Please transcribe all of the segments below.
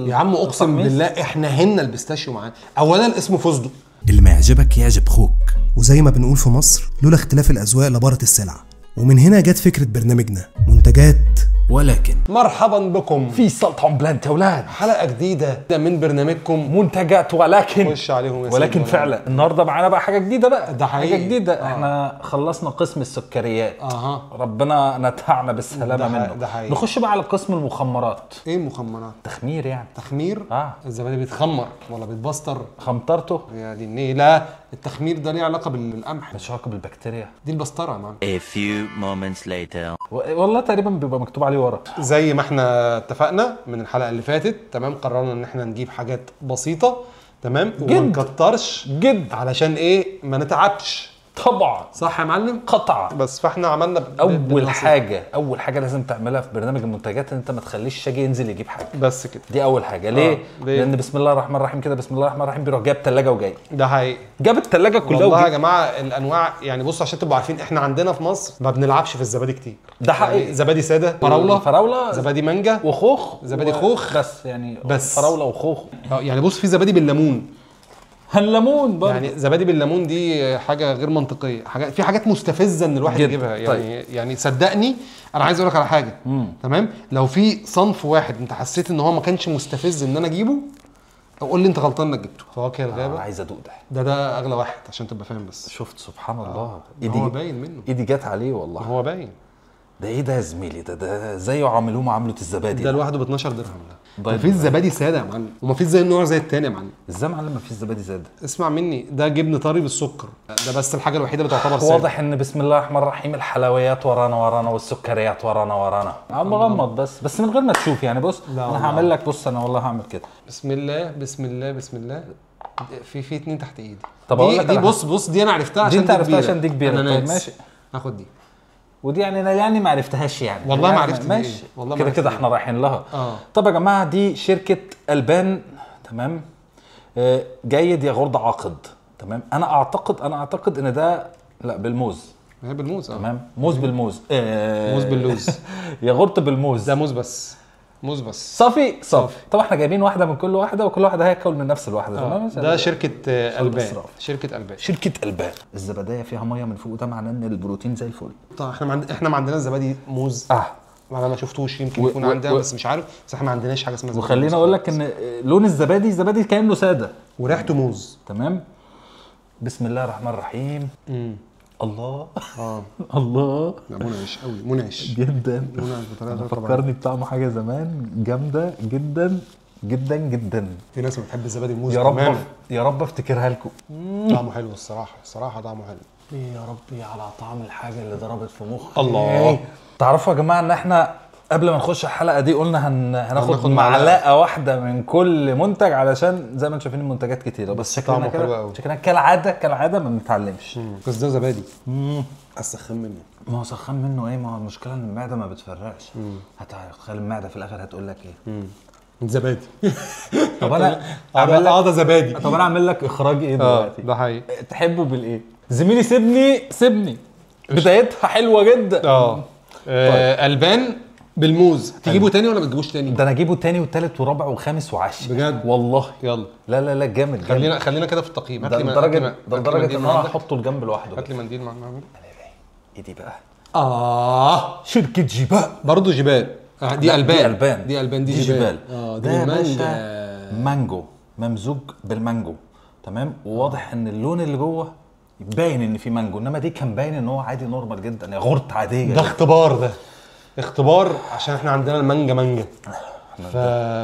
يا عم اقسم بالله احنا هنا البيستاشيو معانا. اولا اسمه فستق، اللي ما يعجبك يعجب خوك. وزي ما بنقول في مصر، لولا اختلاف الأذواق لبارت السلع. ومن هنا جت فكرة برنامجنا منتجات ولكن مرحبا بكم في سلطة بلانت يا ولاد، حلقه جديده من برنامجكم منتجات ولكن خش عليهم يا ولكن سيدي. فعلا النهارده معانا بقى حاجه جديده بقى، ده حقيقي. حاجه جديده. احنا خلصنا قسم السكريات، ربنا نتعنا بالسلامه ده منه. حقيقي. نخش بقى على قسم المخمرات. ايه المخمرات؟ تخمير يعني. تخمير؟ الزبادي بيتخمر ولا بيتبستر؟ خمطرته يا دي النيله، التخمير ده ليه علاقه بالقمح، مش علاقه بالبكتيريا. دي البسطره يا معلم. A few moments later. والله تقريبا بيبقى مكتوب عليه ورا. زي ما احنا اتفقنا من الحلقه اللي فاتت، تمام، قررنا ان احنا نجيب حاجات بسيطه، تمام، وما نكترش جد علشان ايه؟ ما نتعبش. طبعا صح يا معلم؟ قطع. بس فاحنا عملنا اول حاجه لازم تعملها في برنامج المنتجات ان انت ما تخليش الشاجي ينزل يجيب حاجه. بس كده، دي اول حاجه. ليه؟ ليه؟ لان بسم الله الرحمن الرحيم كده، بسم الله الرحمن الرحيم بيروح جايب ثلاجه وجاي. ده حقيقي. جاب الثلاجه كلها والله يا جماعه الانواع، يعني بصوا عشان تبقوا عارفين، احنا عندنا في مصر ما بنلعبش في الزبادي كتير. ده حقيقي. يعني زبادي ساده، فراوله، زبادي مانجا وخوخ، زبادي خوخ بس، يعني بس فراوله وخوخ. يعني بص، في زبادي بالليمون، هالليمون برضه. يعني زبادي بالليمون دي حاجه غير منطقيه، في حاجات مستفزه ان الواحد يجيبها. يعني طيب. يعني صدقني انا عايز اقول لك على حاجه. تمام، لو في صنف واحد انت حسيت ان هو ما كانش مستفز ان انا اجيبه، او قول لي انت غلطان انك جبته. فواكه الغابه عايز ادوق ده. ده اغلى واحد عشان تبقى فاهم. بس شفت سبحان الله، هو باين منه، ايدي جت عليه والله. هو باين. ده ايه ده يا زميلي؟ ده زيه عاملوه معامله الزبادي. ده لوحده ب 12 درهم. ده طيب. مفيش زبادي ساده يا معلم، ومفيش زي النوع زي التاني يا معلم. ازاي يا معلم مفيش زبادي زاده؟ اسمع مني، ده جبن طري بالسكر، ده بس الحاجه الوحيده اللي تعتبر ساده. واضح ان بسم الله الرحمن الرحيم الحلويات ورانا والسكريات ورانا. عم غمض بس من غير ما تشوف يعني. بص انا هعمل لك، بص انا والله هعمل كده. بسم الله بسم الله بسم الله. في اتنين تحت ايدي. طب اقول لك دي بص دي انا عرفتها عشان دي انت عرفتها عشان دي كبيره. طيب ماشي، هاخد دي. ودي يعني ما عرفتهاش يعني. والله ما عرفت ماشي والله كده احنا رايحين لها. طب يا جماعه، دي شركه البان، تمام. جيد يا غرد عاقد، تمام. انا اعتقد ان ده لا بالموز. هي بالموز. تمام، موز بالموز. موز باللوز. يا غرد بالموز. ده موز بس صافي. طب احنا جايبين واحده من كل واحده، وكل واحده هياكل من نفس الواحده. تمام. ده شركه البان. شركه البان. الزباديه فيها ميه من فوق، ده معناه ان البروتين زي الفل. طب احنا ما عندناش زبادي موز. انا ما شفتوش، يمكن يكون عندنا بس مش عارف. بس احنا ما عندناش حاجه اسمها زبادي. وخليني اقول لك ان لون الزبادي كانه ساده وريحته موز. تمام. بسم الله الرحمن الرحيم. الله. الله. لا منعش قوي، منعش جدا. منعش بطريقه فكرني بطعم حاجه زمان جامده جدا جدا جدا. في ناس بتحب الزبادي الموز. يا رب افتكرها لكم. طعمه حلو الصراحه طعمه حلو. يا ربي على طعم الحاجه اللي ضربت في مخي. الله. تعرفوا يا جماعه ان احنا قبل ما نخش الحلقه دي قلنا هناخد معلقه واحده من كل منتج، علشان زي ما انتم شايفين المنتجات كتيره، بس شكلنا كالعاده ما بنتعلمش. بس ده زبادي. اسخن منه. ما هو سخن منه ايه؟ ما هو المشكله ان المعده ما بتفرقش. هتخلي المعده في الاخر هتقول لك ايه؟ زبادي. طب انا اعمل لك ده زبادي. طب انا اعمل لك اخراج ايه دلوقتي؟ ده حقيقي. تحبه بالايه؟ زميلي سيبني بدايتها حلوه جدا. طيب. البان بالموز. تجيبه تاني ولا ما تجيبوش تاني؟ ده انا اجيبه تاني وتالت ورابع وخامس وعاشر بجد والله. يلا. لا جامد. خلينا كده في التقييم. ده لدرجه ان انا هحطه الجنب لوحده. هات لي منديل معانا. ايه دي بقى؟ شركه جبال. برضه جبال. دي البان. دي جبال. ده يا باشا مانجو ممزوج بالمانجو، تمام. وواضح ان اللون اللي جوه باين ان في مانجو، انما دي كان باين ان هو عادي نورمال جدا، يا غرت عاديه. ده اختبار عشان احنا عندنا المانجا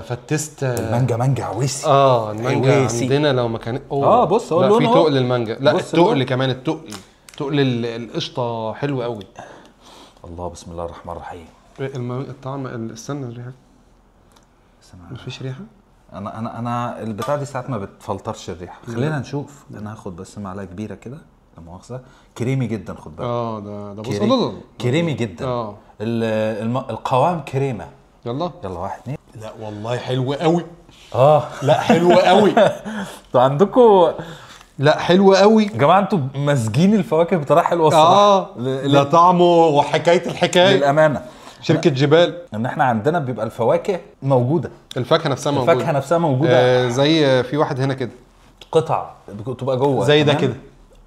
فالتست المانجا عويسي. المانجا عندنا لو ما كانت بص هو اللون في تقل المانجا. لا التقل كمان، التقل القشطه حلو قوي. الله. بسم الله الرحمن الرحيم. الطعم استنى الريحه. مفيش ريحه. انا البتاع دي ساعات ما بتفلترش الريحه. خلينا نشوف. انا هاخد بس معلقه كبيره كده، لا مؤاخذه. كريمي جدا، خد بالك. ده بص كريمي جدا. القوام كريمه. يلا 1 2. لا والله حلو قوي. لا حلو قوي. انتوا عندكم لا حلوه قوي يا جماعه. انتوا ماسكين الفواكه بطريقه حلوه الصراحه. لا طعمه وحكايه الحكايه للامانه. شركه جبال. ان احنا عندنا بيبقى الفواكه موجوده، الفاكهه نفسها موجوده. الفاكهه نفسها موجوده. زي في واحد هنا كده قطع بتبقى جوه زي ده تمام؟ كده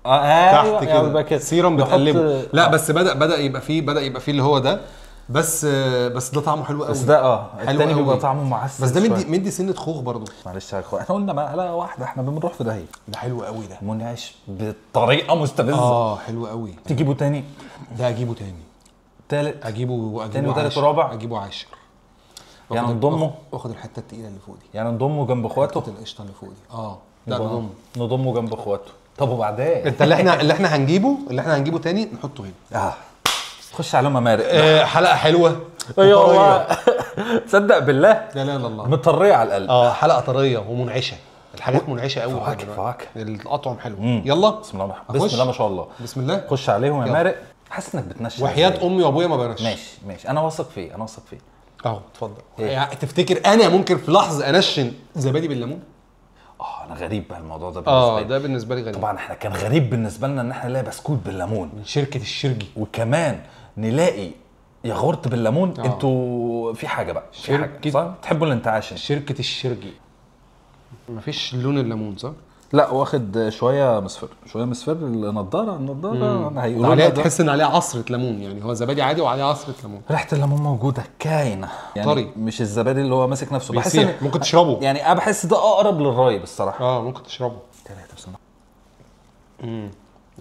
ايوه تحت يبقى كده سيرم بتقلبه. لا آه. بس بدا يبقى فيه اللي هو ده، بس ده طعمه حلو قوي. بس ده حلو التاني قوي. بيبقى طعمه معسل بس ده شوية. مدي سنه خوخ برضو. معلش يا اخوان احنا قلنا معلقه واحده، احنا بنروح في داهيه. ده حلو قوي ده، منعش بطريقه مستفزه. حلو قوي. تجيبه تاني، ده اجيبه تاني، تالت، اجيبه تاني وتالت عاشر. ورابع. اجيبه عاشر. يعني نضمه، واخد الحته التقيله اللي فوق دي، يعني نضمه جنب اخواته. حته القشطه اللي فوق دي. لا نضمه جنب اخواته. طب وبعدين انت اللي احنا هنجيبه تاني نحطه هنا. خش عليهم ممارق. حلقه حلوه. ايوه والله. تصدق بالله لا لا لا الله، مطريه على القلب. حلقه طريه ومنعشه، الحاجات منعشه قوي. فواكه الاطعم حلو. يلا بسم الله ما شاء الله. بسم الله. خش عليهم يا مارق. حاسس انك بتنشف وحياه امي وابويا ما بنش. ماشي انا واثق فيه اهو اتفضل. يعني تفتكر انا ممكن في لحظه انشن زبادي بالليمون؟ انا غريب بقى الموضوع ده بالنسبه لي. ده بالنسبه لي غريب. طبعا احنا كان غريب بالنسبه لنا ان احنا نلاقي بسكوت بالليمون من شركه الشرجي، وكمان نلاقي ياغورت بالليمون. انتوا في حاجه بقى، في حاجه صح؟ تحبوا الانتعاش. شركه الشرجي مفيش لون الليمون صح؟ لا واخد شويه مصفر. النضاره هيقولوا عليها تحس ان عليها عصره ليمون، يعني هو زبادي عادي وعليه عصره ليمون. ريحه الليمون موجوده كاينه يعني طري. مش الزبادي اللي هو ماسك نفسه. بحس ان ممكن تشربه، يعني انا بحس ده اقرب للرايب الصراحه. ممكن تشربه. 3 بسم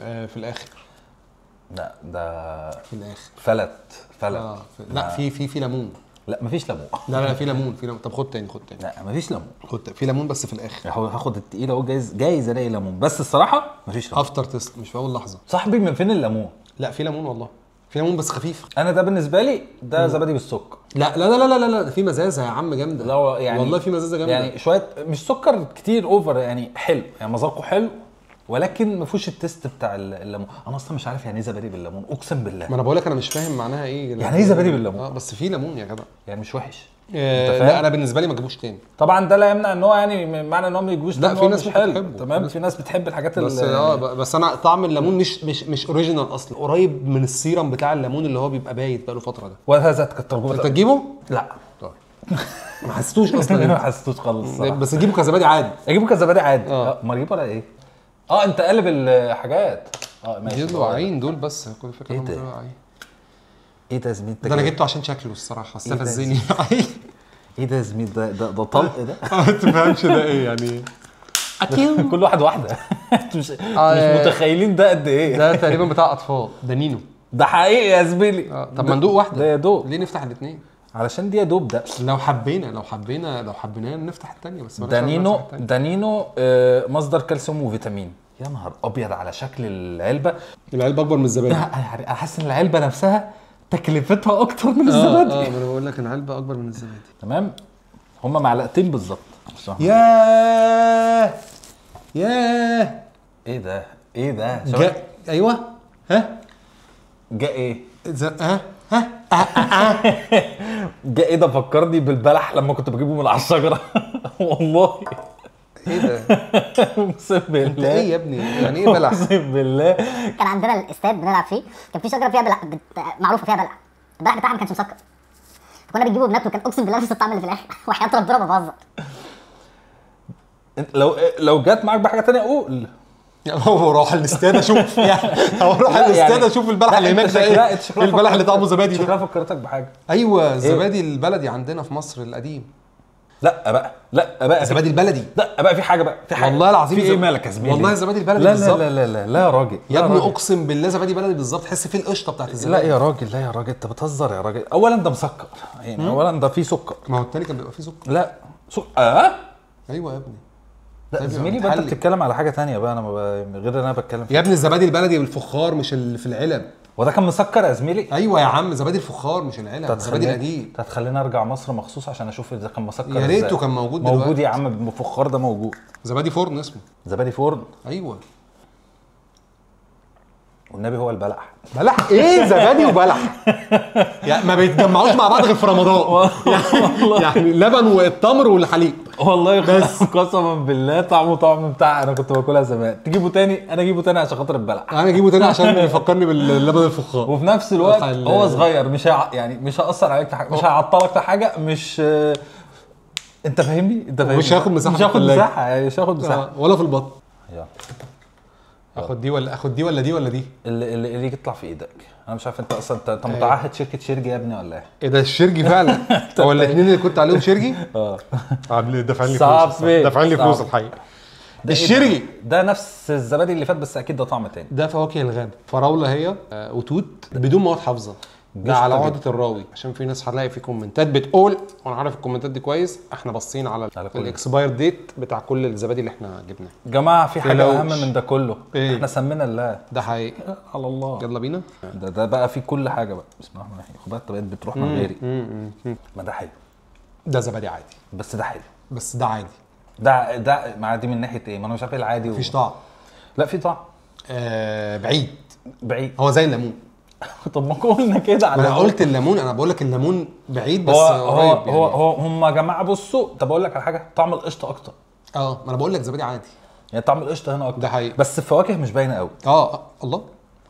في الاخر. لا ده في الاخر فلت. لا في ليمون. لا مفيش ليمون. لا في ليمون. طب خد تاني. لا مفيش ليمون. في ليمون بس في الاخر. هاخد التقيله اهو، جايز الاقي ليمون، بس الصراحه مفيش ليمون. افتر تيست مش في اول لحظه. صاحبي من فين الليمون؟ لا في ليمون والله، في ليمون بس خفيف. انا ده بالنسبه لي ده زبادي بالسكر. لا لا لا لا لا في مزازه يا عم جامده. لا يعني والله في مزازه جامده، يعني شويه مش سكر كتير اوفر، يعني حلو، يعني مذاقه حلو، ولكن ما فيهوش التيست بتاع الليمون. انا اصلا مش عارف يعني ايه زبادي بالليمون، اقسم بالله. ما انا بقول لك انا مش فاهم معناها ايه. يعني ايه زبادي بالليمون؟ بس في ليمون يا جدع، يعني مش وحش. لا انا بالنسبه لي ما جابوش تاني. طبعا ده لا يمنع ان هو يعني معنى ان هو ما يجيبوش. لا في ناس بتحبه تمام، في ناس بتحب الحاجات بس بس انا طعم الليمون مش اوريجينال اصلا، قريب من السيرم بتاع الليمون اللي هو بيبقى بايت بقاله فتره ده. وهذا كانت تجربه. انت تجيبه؟ لا طيب ما حسيتوش اصلا. ما حسيتوش خالص بس اجيبه كزبادي عادي. اجيبه كزبادي عادي. ما اجيبه ولا ايه؟ انت قلب الحاجات. ماشي. دول واعيين دول، بس كل فكره ايه ده؟ ايه ده يا زميل؟ ده انا جبته عشان شكله الصراحه استفزني. ايه ده يا زميل؟ ده طلق ده. ما تفهمش ده ايه يعني. كل واحده. مش متخيلين ده قد ايه. ده تقريبا بتاع اطفال، ده نينو. ده حقيقي يا زميلي. طب ما ندوق واحده. ده يا دوب. ليه نفتح الاثنين؟ علشان دي يا دوب. ده لو حبينا نفتح الثانيه بس. ده نينو مصدر كالسيوم وفيتامين. يا نهار ابيض على شكل العلبه اكبر من الزبادي. انا حاسس ان العلبه نفسها تكلفتها اكتر من الزبادي. ما انا بقول لك العلبه اكبر من الزبادي. تمام. هما معلقتين بالظبط. ياه ايه ده ايوه جاء ايه جاء ايه ده؟ فكرني بالبلح لما كنت بجيبه من على الشجره. والله ايه ده؟ اقسم بالله. انت ايه يا ابني؟ يعني ايه بلح؟ اقسم بالله. كان عندنا الاستاد بنلعب فيه، كان في شجره فيها بلح معروفه فيها بلح. البلح بتاعها ما كانش مسكر، كنا بنجيبه بناكله، كان اقسم بالله نفس الطعم اللي في الاخر. وحياه ربنا ما بهزر. لو جت معاك بحاجه ثانيه قول. هو راح الاستاد اشوف اشوف البلح اللي هناك ده ايه؟ البلح اللي طعمه زبادي ده. شكلها فكرتك بحاجه. ايوه الزبادي البلدي عندنا في مصر القديم. لا بقى الزبادي البلدي. لا بقى في حاجه بقى، في حاجه والله العظيم. في ايه مالك يا زميلي؟ والله الزبادي البلدي بالظبط. لا يا راجل يا ابني اقسم بالله زبادي بلدي بالظبط، تحس فيه القشطه بتاعت الزبادي. لا يا راجل انت بتهزر يا راجل. اولا ده مسكر، يعني اولا ده فيه سكر. ما هو التاني كان بيبقى فيه سكر. لا ايوه يا ابني. لا زميلي بقى انت بتتكلم على حاجه ثانيه بقى، انا غير اللي انا بتكلم فيه. يا ابني الزبادي البلدي بالفخار مش اللي في العلب. وده كان مسكر يا زميلي. ايوه يا عم زبادي الفخار مش العلب، الزبادي القديم. انت هتخليني ارجع مصر مخصوص عشان اشوف اذا كان مسكر. يا ريته كان موجود دلوقتي. موجود يا عم، الفخار ده موجود. زبادي فرن اسمه. زبادي فرن. ايوه والنبي هو البلح. بلح ايه؟ زبادي وبلح يعني ما بيتجمعوش مع بعض غير في رمضان يعني لبن والتمر والحليب والله بس قسما بالله طعمه طعم بتاع انا كنت باكلها زمان. تجيبه تاني؟ انا اجيبه تاني عشان خاطر البلح. انا اجيبه تاني عشان بيفكرني باللبن الفخار. وفي نفس الوقت هو صغير مش يعني مش هيأثر عليك في حاجه، مش هيعطلك في حاجه، مش انت فاهمني؟ انت فاهمني؟ مش هياخد مساحه، مش هياخد مساحه يعني، مش هياخد مساحه ولا في البطن. يلا اخد دي ولا اخد دي ولا دي ولا دي؟ اللي يطلع في ايدك. انا مش عارف انت اصلا انت متعهد شركه شرجي يا ابني ولا ايه؟ ايه ده الشرجي فعلا؟ هو الاثنين اللي كنت عليهم شرجي؟ عاملين دافعين لي فلوس، دافعين لي فلوس الحقيقه. الشرجي ده نفس الزبادي اللي فات بس اكيد ده طعم تاني. ده فواكه الغابه، فراوله هي وتوت بدون مواد حافظه. ده على عقده الراوي، عشان في ناس هتلاقي في كومنتات بتقول، وانا عارف الكومنتات دي كويس، احنا باصين على الاكسباير ديت بتاع كل الزبادي اللي احنا جبناه. جماعه في حاجه اهم من ده كله. إيه؟ احنا سمينا الله. ده حقيقي على الله. يلا بينا. ده بقى في كل حاجه بقى. بسم الله الرحمن الرحيم. خد بالك بقيت بتروح من غيري. ما ده حلو. ده زبادي عادي، بس ده حلو. بس ده عادي. ده مع دي من ناحيه ايه؟ ما انا مش عارف ايه العادي. مفيش طعم. لا في طعم. بعيد. هو زي الليمون. طب ما قلنا كده على انا قلت الليمون، انا بقول لك الليمون بعيد بس هو قريب يعني. هو هم يا جماعه بصوا، طب اقول لك على حاجه، طعم القشطه اكتر. ما انا بقول لك زبادي عادي يعني طعم القشطه هنا اكتر. ده حقيقي. بس الفواكه مش باينه قوي. الله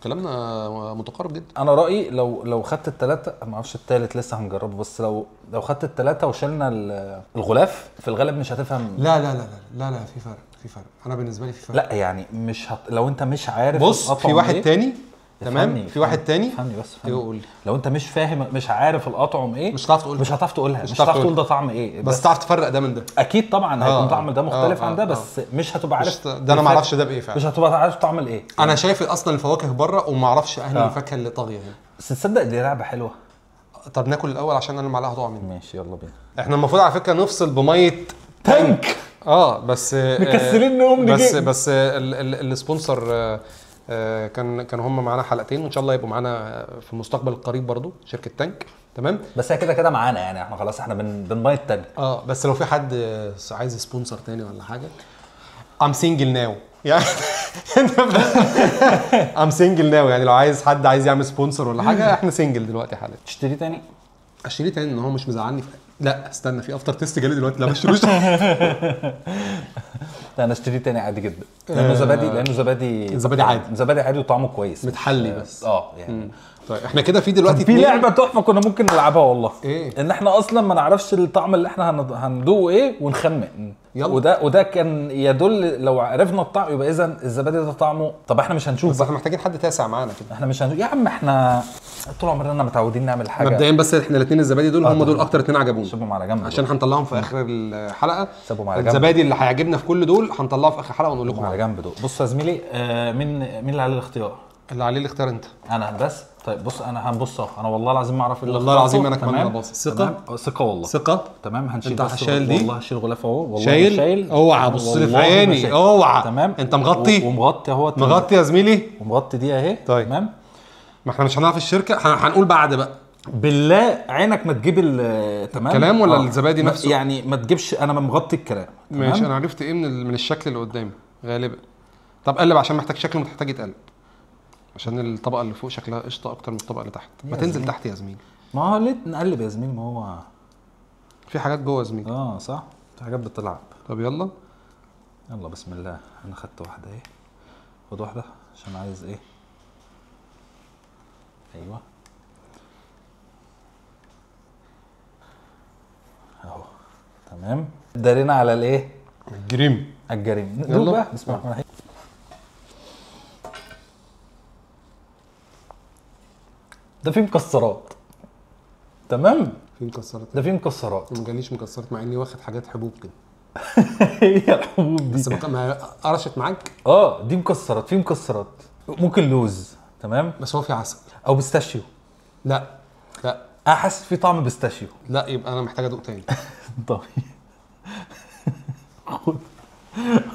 كلامنا متقارب جدا. انا رايي لو خدت الثلاثه، ما اعرفش الثالث لسه هنجربه، بس لو خدت الثلاثه وشلنا الغلاف في الغالب مش هتفهم. لا في فرق انا بالنسبه لي في فرق. لا يعني مش لو انت مش عارف. بص في واحد إيه؟ تاني تمام. في واحد تاني فهمني بس يقول لو انت مش فاهم مش عارف الاطعم ايه مش هتعرف تقولها. مش هتعرف تقول ده طعم ايه. بس تعرف تفرق ده من ده. اكيد طبعا هيكون طعم ده مختلف عن ده، بس مش هتبقى عارف ده. انا ما اعرفش ده بايه فعلا. مش هتبقى عارف طعم الايه. انا شايف اصلا الفواكه بره وما اعرفش اهل الفاكهه اللي طاغيه هنا. بس تصدق دي لعبه حلوه. طب ناكل الاول عشان انا المعلقه هتقع مني. ماشي يلا بينا. احنا المفروض على فكره نفصل بميه تانك. بس مكسلين نقوم نجي. بس السبونسر كان هم معانا حلقتين، وان شاء الله يبقوا معانا في المستقبل القريب برضو شركه تانك. تمام. بس هي كده معانا يعني، احنا خلاص احنا بنباي التانك. بس لو في حد عايز سبونسر تاني ولا حاجه ام سينجل ناو يعني ام سينجل ناو يعني، لو عايز حد عايز يعمل سبونسر ولا حاجه احنا سينجل دلوقتي حالا. تشتري تاني؟ اشتري تاني ان هو مش مزعلني لا استنى، في افتر تيست جالي دلوقتي، لا ما اشتروش لا انا اشتري تاني عادي جدا، لانه زبادي عادي. زبادي عادي وطعمه كويس متحلي بس يعني. طيب احنا كده في دلوقتي في لعبه تحفه كنا ممكن نلعبها والله. ايه؟ ان احنا اصلا ما نعرفش الطعم اللي احنا هندوقه ايه ونخمن. وده كان يدل لو عرفنا الطعم يبقى اذا الزبادي ده طعمه. طب احنا مش هنشوف بس احنا محتاجين حد تاسع معانا كده. احنا مش هنشوف يا عم، احنا طول عمرنا متعودين نعمل حاجه مبدئيا. بس احنا الاثنين الزبادي دول هم دول اكتر اثنين عجبونا. سيبهم على جنب عشان هنطلعهم في اخر الحلقه. سيبهم على جنب. الزبادي اللي هيعجبنا في كل دول هنطلعه في اخر حلقه ونقول لكم على جنب دول. بص يا زميلي، مين اللي عليه الاختيار؟ اللي عليه الاختيار انت. انا بس. طيب بص انا هنبص اهو، انا والله العظيم ما اعرف الا والله العظيم انا كمان باصص. ثقه والله. ثقه. تمام. هنشيل انت بس شايل دي والله هشيل غلاف اهو والله. شايل. اوعى بص لي في عيني، اوعى. تمام. انت مغطي ومغطي اهو. مغطي يا زميلي ومغطي دي اهي. طيب تمام. ما احنا مش هنعرف الشركه، هنقول بعد بقى. بالله عينك ما تجيب تمام الكلام ولا الزبادي نفسه يعني، ما تجيبش. انا مغطي الكلام. ماشي. انا عرفت ايه من الشكل اللي قدامي غالبا. طب قلب عشان محتاج شكل محتاج يتقلب، عشان الطبقه اللي فوق شكلها قشطه اكتر من الطبقه اللي تحت. ما تنزل تحت يا زميلي. ما هو ليه نقلب يا زميلي؟ ما هو في حاجات جوه يا زميلي. صح، في حاجات بتلعب. طب يلا بسم الله. انا خدت واحده اهي، خد واحده عشان عايز ايه. ايوه اهو. تمام. دارينا على الايه؟ الجريم. يلا بقى. بسم الله الرحمن الرحيم. ده فيه مكسرات. تمام. في مكسرات. ده فيه مكسرات. ما جاليش مكسرات مع اني واخد حاجات حبوب كده. هي الحبوب دي بس ما قرشت معاك. دي مكسرات. فيه مكسرات. ممكن لوز. تمام. بس هو في عسل او بيستاشيو. لا حاسس في طعم بيستاشيو. لا يبقى انا محتاج ادوق تاني. طيب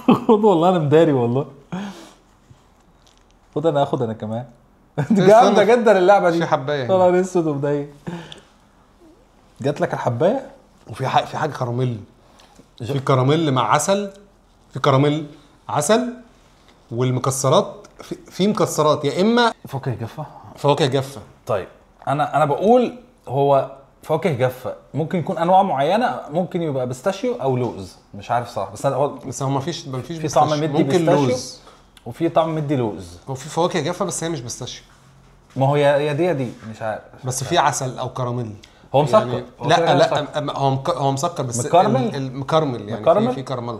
خد والله انا مداري والله. اخد انا كمان. جامده جدا اللعبه دي. في حبايه طلع اسود ومضايق. جات لك الحبايه. وفي حاجه كراميل. في كراميل مع عسل. في كراميل عسل والمكسرات. في مكسرات يا اما فواكه جافه. فواكه جافه. طيب انا بقول هو فواكه جافه ممكن يكون انواع معينه، ممكن يبقى بيستاشيو او لوز، مش عارف صراحه. بس هو مفيش في طعم مدي ممكن بيستاشيو لوز، وفي طعم مدي لوز. هو في فواكه جافه بس هي مش بيستاشيو. ما هو يا دي مش عارف. بس في عسل او كراميل. هو مسكر يعني هو كده لا مسكر. لا هو مسكر بس مكرمل؟ المكرمل يعني مكرمل؟ في كراميل.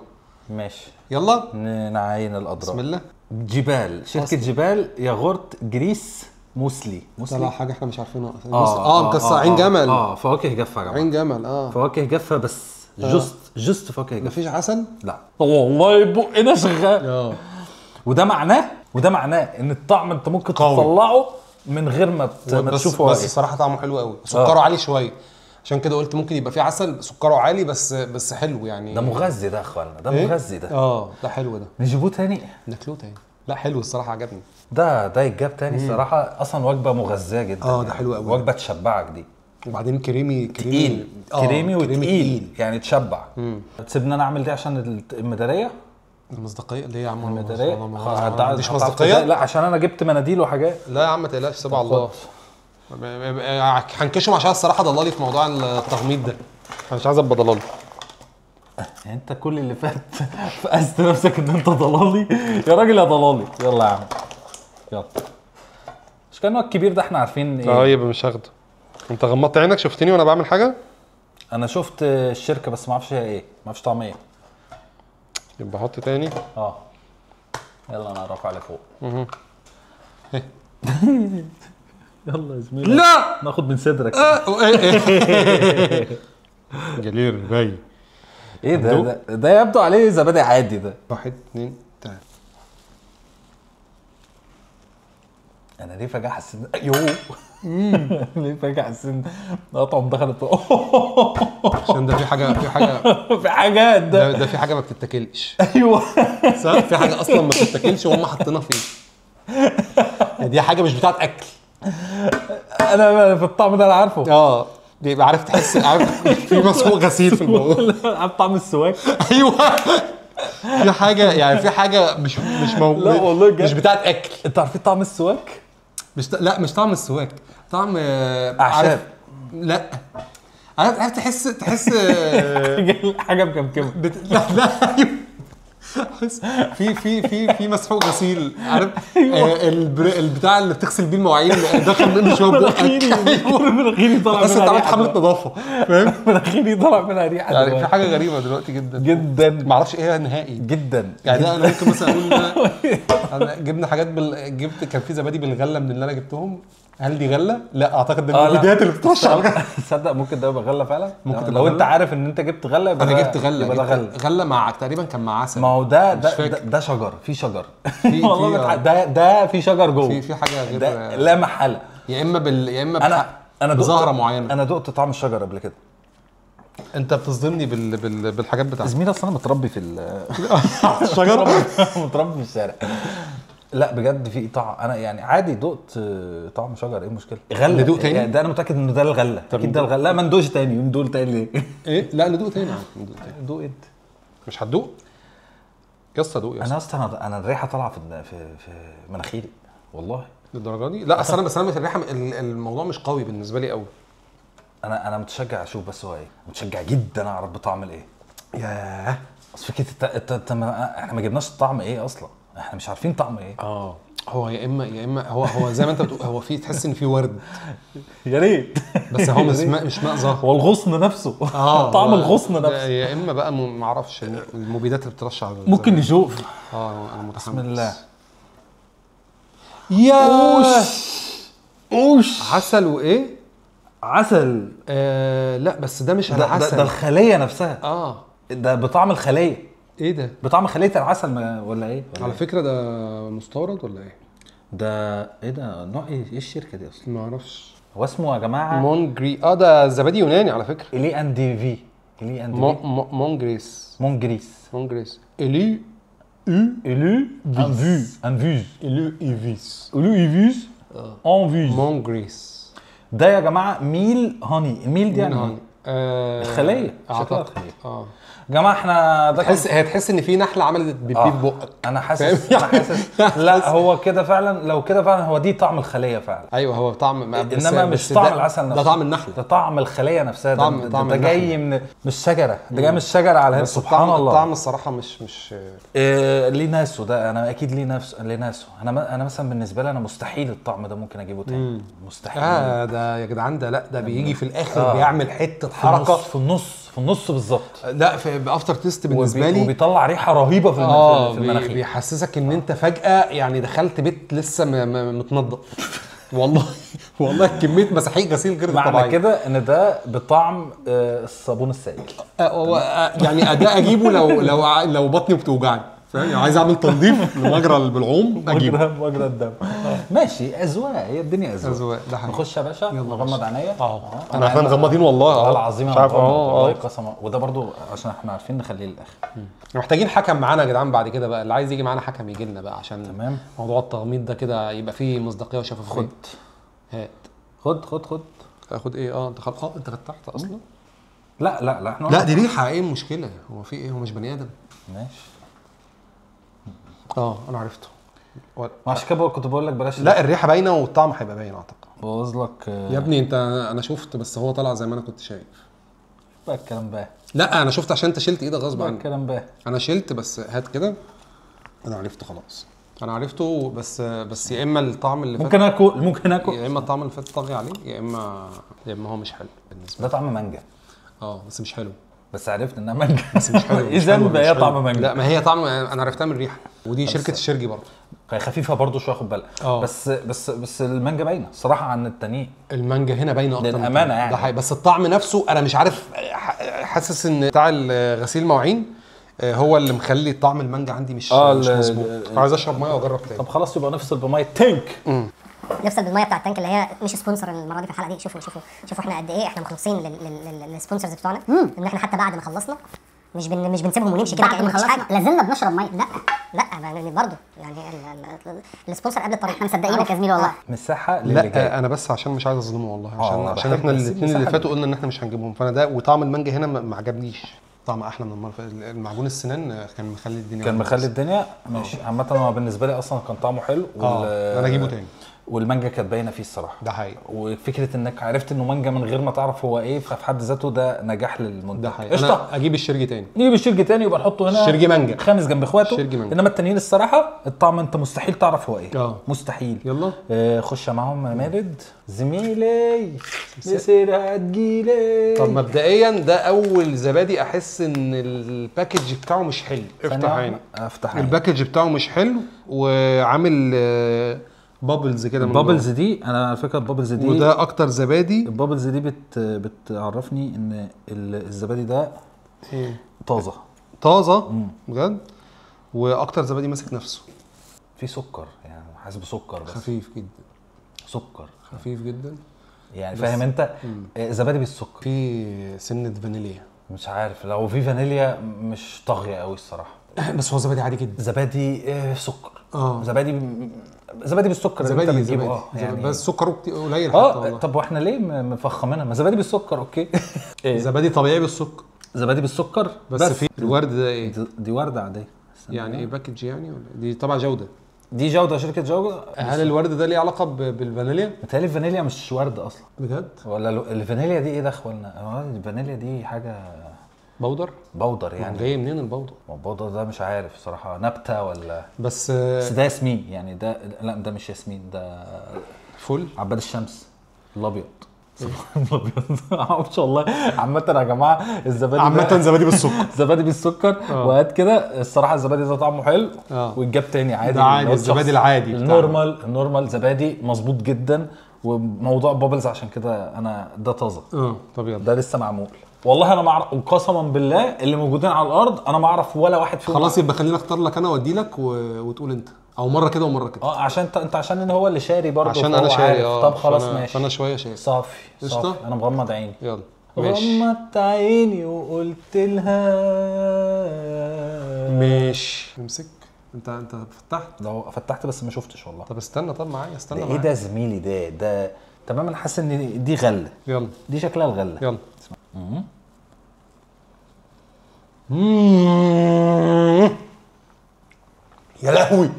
ماشي يلا نعين الاضرار. بسم الله. جبال، شركه جبال ياغورت جريس موسلي. طلع حاجه احنا مش عارفينها. مكسر عين جمل. فواكه جافه يا جماعه. عين جمل. فواكه جافه بس جست فواكه جافه. مفيش عسل. لا والله بقنا شغال. وده معناه ان الطعم انت ممكن تطلعه من غير ما تشوفه. بس الصراحه طعمه حلو قوي، سكره عالي شويه، عشان كده قلت ممكن يبقى فيه عسل. سكره عالي بس حلو يعني. ده مغذي ده يا اخوانا، ده إيه؟ مغذي ده. ده حلو ده. نجيبوه تاني ناكلوه تاني. لا حلو الصراحه عجبني. ده يتجاب تاني الصراحه. اصلا وجبه مغذيه جدا. ده حلو قوي. وجبه تشبعك دي. وبعدين كريمي كريمي وتقيل يعني تشبع. تسيبنا نعمل دي عشان المداريه. المصداقيه ليه يا عم؟ المداريه مش مصداقيه. لا عشان انا جبت مناديل وحاجات. لا يا عم ما تقلقش، سيبها على الله. هنكشهم عشان الصراحه ضلالي في موضوع التغميض ده. انا مش عايز ابقى ضلالي. يعني انت كل اللي فات فقست نفسك ان انت ضلالي يا راجل يا ضلالي. يلا يا عم يلا. مش كان الكبير ده احنا عارفين ايه. طيب مش هاخده. انت غمضت عينك شفتني وانا بعمل حاجه؟ انا شفت الشركه بس ما اعرفش هي ايه، ما اعرفش طعم ايه. يبقى حط تاني. يلا انا هرفع على فوق. يلا يا زميلي. لا ناخد من صدرك. جلير باي. ايه ده يبدو عليه زبادي عادي ده. 1 2 3. انا ليه فجاه حسيت ليه فجاه حسيت ان اطعم دخلت عشان ده في حاجه في حاجات ده في حاجه ما بتتاكلش. ايوه صح، في حاجه اصلا ما بتتاكلش وهم حاطينها فيه. دي حاجه مش بتاعت اكل. انا في الطعم ده انا عارفه. بيبقى عارف تحس عارف في مسحوق غسيل في الموضوع. عارف طعم السواك. ايوه في حاجه يعني في حاجه مش موجوده. لا والله بجد مش بتاعت اكل. انت عارفين طعم السواك؟ لا مش طعم السواك، طعم اعشاب. لا عارف تحس حاجه مكمكمه. لا ايوه في مسحوق غسيل عارف. البتاع اللي بتغسل بيه المواعين دخل منه شويه بقك. مناخيري طالع بس انت عملت حمله نظافه فاهم. مناخيري طالع منها ريحه يعني في حاجه غريبه دلوقتي جدا ما اعرفش ايه نهائي جدا. يعني انا ممكن مثلا اقول انا جبنا حاجات جبت كان في زبادي بالغله من اللي انا جبتهم. هل دي غله؟ لا اعتقد ده الفيديوهات اللي بتطلع على تصدق ممكن ده يبقى غله فعلا. ممكن لو انت عارف ان انت جبت غله يبقى انا جبت غله. يبقى ده غله مع تقريبا كان مع عسل. ما هو ده شجر. في شجر والله ده في شجر جوه. في حاجه غير لا محاله. يا اما انا بزهره معينه. انا دقت طعم الشجر قبل كده. انت بتصدمني بالحاجات بتاعتك. زميلي اصلا انا متربي في الشجر. متربي في الشارع. لا بجد في طعم. انا يعني عادي دقت طعم شجر. ايه المشكله؟ غله. ندوق تاني يعني ده انا متاكد ان ده الغله. اكيد ده الغله. لا ما ندوقش تاني. ندوق تاني ليه؟ ايه لا ندوق تاني. ندوق ايه؟ مش هتدوق يا اسطى. دوق يا اسطى. انا الريحه طالعه في مناخيري والله. للدرجه دي؟ لا اصل انا مش الريحه. الموضوع مش قوي بالنسبه لي قوي. انا متشجع اشوف بس هو ايه. متشجع جدا اعرف بطعم الايه. ياه اصل فكره احنا ما جبناش الطعم ايه اصلا. احنا مش عارفين طعم ايه. هو يا اما هو زي ما انت بتقول. هو في تحس ان في ورد. يا ريت. بس هو مش ماء زهر. هو الغصن نفسه. طعم الغصن نفسه. يا اما بقى ما اعرفش المبيدات اللي بترش على ممكن نشوف. انا متحمس. بسم الله. اوش عسل وايه؟ عسل. لا بس ده مش العسل. ده الخليه نفسها. ده بطعم الخليه. ايه ده؟ بطعم خليه العسل ولا ايه؟ على فكره ده مستورد ولا ايه؟ ده ايه ده؟ نوع ايه الشركه دي اصلا؟ ما اعرفش. هو اسمه يا جماعه مونجري. ده زبادي يوناني على فكره. الي ان دي في. مونجريس. الي ايفيس انفيز. مونجريس ده يا جماعه ميل هاني. الميل دي يعني هاني. الخليه. شكلها اعتقد الخليه. جماعه احنا ده هتحس ان في نحله عملت بيب بقك. انا حاسس لا هو كده فعلا، لو كده فعلا هو دي طعم الخليه فعلا. ايوه هو طعم، انما مش طعم العسل نفسه، ده طعم النحله، ده طعم الخليه نفسها. طعم ده جاي من الشجره، ده جاي من الشجره على هنا. سبحان الله. الطعم الصراحه مش ليه ناسه ده، انا اكيد ليه ناسه. انا مثلا بالنسبه لي انا مستحيل الطعم ده ممكن اجيبه تاني. مستحيل. ده يا جدعان ده بيجي في الاخر بيعمل حته حركه في النص بالظبط. لا في بافتر تيست بالنسبه لي، وبيطلع ريحه رهيبه في المناخير. بيحسسك ان انت فجاه يعني دخلت بيت لسه متنضف. والله كميه مساحيق غسيل غير طبيعيه. معنى كده ان ده بطعم الصابون السائل. يعني اداء اجيبه لو بطني بتوجعني، فاهم يعني؟ عايز اعمل تنظيف لمجرى بالعوم اجيبه مجرى الدم. ماشي، اذواق، هي الدنيا اذواق. ده حقيقي. نخش يا باشا، نغمض عينيا. احنا مغمضين والله العظيم والله قسما. وده برضو عشان احنا عارفين نخليه للاخر. محتاجين حكم معانا يا جدعان بعد كده بقى، اللي عايز يجي معانا حكم يجي لنا بقى، عشان تمام موضوع التغميض ده كده يبقى فيه مصداقيه وشفافيه. خد اخد ايه؟ انت انت فتحت اصلا؟ لا احنا لا دي ريحه، ايه المشكله؟ هو في ايه؟ هو مش بني ادم؟ ماشي. انا عرفته. عشان كده كنت بقول لك بلاش. لا الريحه باينه والطعم هيبقى باين اعتقد. بوظ لك يا ابني انت، انا شفت بس هو طلع زي ما انا كنت شايف. بقى الكلام بقى. لا انا شفت عشان انت شلت ايدك غصب عنك. الكلام بقى. انا شلت بس هات كده. انا عرفته خلاص. انا عرفته بس يا اما الطعم اللي ممكن اكل يا اما الطعم اللي فات طاغي عليه، يا اما هو مش حلو بالنسبه لي. ده طعم مانجا. بس مش حلو. بس عرفت انها مانجا بس مش حلو. اذا بقى هي طعم مانجا. لا ما هي طعم، انا عرفتها من الريحه، ودي شركه الشرجي برضه. خفيفه برضه شويه، خد بالك. بس المانجا باينه الصراحه عن التانيين. المانجا هنا باينه اكتر للامانه يعني. ده حقيقي. بس الطعم نفسه انا مش عارف، حاسس ان بتاع غسيل مواعين هو اللي مخلي طعم المانجا عندي مش مظبوط. عايز اشرب ميه واجرب تاني. طب خلاص يبقى نفصل بميه التانك. نفصل بالميه بتاع التانك اللي هي مش سبونسر المره دي في الحلقه دي. شوفوا احنا قد احنا مخلصين للسبونسرز بتوعنا. ان احنا حتى بعد ما خلصنا مش بنسيبهم ونمشي كده كأن مفيش حاجه، لازلنا بنشرب ميه. لا برضه يعني السبونسر قبل الطريق. احنا مصدقينك يا زميلي والله. مساحه لا انا بس عشان مش عايز اظلمه والله، عشان احنا الاثنين اللي فاتوا قلنا ان احنا مش هنجيبهم، فانا ده وطعم المانجا هنا ما عجبنيش. طعم احلى من المعجون السنان كان مخلي الدنيا ماشي. عامه هو بالنسبه لي اصلا كان طعمه حلو. انا اجيبه تاني. والمانجا كانت باينه فيه الصراحه. ده حقيقي. وفكره انك عرفت انه مانجا من غير ما تعرف هو ايه، ففي حد ذاته ده نجاح للمنتج. ده حقيقي. انا اجيب الشرجي تاني. نجيب الشرجي تاني يبقى نحطه هنا. الشرجي مانجا خامس جنب اخواته. انما التانيين الصراحه الطعم انت مستحيل تعرف هو ايه. مستحيل. يلا خش معاهم يا مارد زميلي مسير هتجيلي. طب مبدئيا ده اول زبادي احس ان الباكج بتاعه مش حلو. افتح الباكج بتاعه مش حلو وعامل بابلز كده. البابلز دي انا على فكره البابلز دي وده اكتر زبادي. البابلز دي بتعرفني ان الزبادي ده طازه بجد. واكتر زبادي ماسك نفسه، في سكر يعني، حاسس بسكر بس خفيف جدا. سكر خفيف جدا يعني، فاهم انت؟ زبادي بالسكر، في سنه فانيليا. مش عارف لو في فانيليا مش طاغيه قوي الصراحه. بس هو زبادي عادي جدا. زبادي سكر. زبادي بالسكر. زبادي يعني بس سكره قليل حتى. طب واحنا ليه مفخمينها؟ ما زبادي بالسكر اوكي. زبادي طبيعي بالسكر. زبادي بالسكر بس في الورد ده ايه؟ دي ورده عاديه يعني. ايه باكج يعني ولا دي طبعا جوده؟ دي جوده، شركه جوده. هل الورد ده ليه علاقه بالفانيليا؟ متهيألي الفانيليا مش ورد اصلا. بجد؟ ولا الفانيليا دي ايه دخلنا؟ الفانيليا دي حاجه بودر يعني. جاي منين البودر؟ البودر ده مش عارف صراحه، نبته ولا بس ده ياسمين يعني. ده لا ده مش ياسمين، ده فل عباد الشمس الابيض. ما شاء الله. عامه يا جماعه الزبادي زبادي بالسكر. زبادي بالسكر. وهات كده الصراحه الزبادي ده طعمه حلو. ويتجاب تاني عادي. ده عادي الزبادي العادي النورمال زبادي مظبوط جدا. وموضوع بابلز عشان كده انا ده طازه. طب يلا ده لسه معمول والله. انا ما اعرف قسما بالله اللي موجودين على الارض انا ما اعرف ولا واحد فيهم. خلاص يبقى خليني اختار لك انا وادي لك وتقول انت، او مره كده ومره كده. عشان انت عشان ان هو اللي شاري برضه. عشان انا شاري. طب خلاص ماشي. فانا شويه شاري. صافي انا مغمض عيني. يلا غمضت عيني وقلت لها ماشي. امسك انت فتحت. لو فتحت بس ما شفتش والله. طب استنى، طب معايا استنى معايا. ايه ده زميلي؟ ده تمام. انا حاسس ان دي غله. يلا دي شكلها الغله. يلا يا لهوي